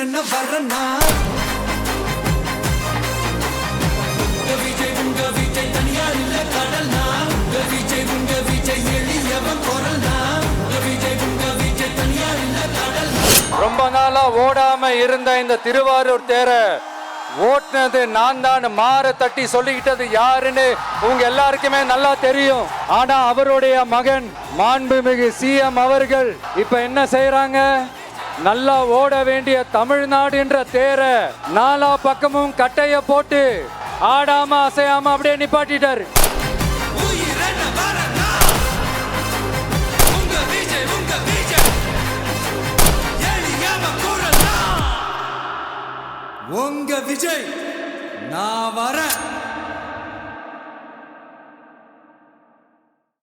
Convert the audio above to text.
உயிரென்ன வரனா விஜய் உங்க விஜய் தனியார் இல்ல கடல்னா உங்க விஜய் எளியவன் குரல்னா விஜய் உங்க விஜய் தனியார் இல்ல கடல். ரொம்ப நாளா ஓடாம இருந்த இந்த திருவாரூர் தேர ஓட்டுனது நான் தான் மாற தட்டி சொல்லிக்கிட்டது யாருன்னு உங்க எல்லாருக்குமே நல்லா தெரியும். ஆனா அவருடைய மகன் மாண்புமிகு சிஎம் அவர்கள் இப்ப என்ன செய்யறாங்க, நல்லா ஓட வேண்டிய தமிழ்நாடு என்ற தேர நாலா பக்கமும் கட்டைய போட்டு ஆடாம அசையாம அப்படியே நிப்பாட்டிட்டாரு. உங்க விஜய் நான் வரேன்.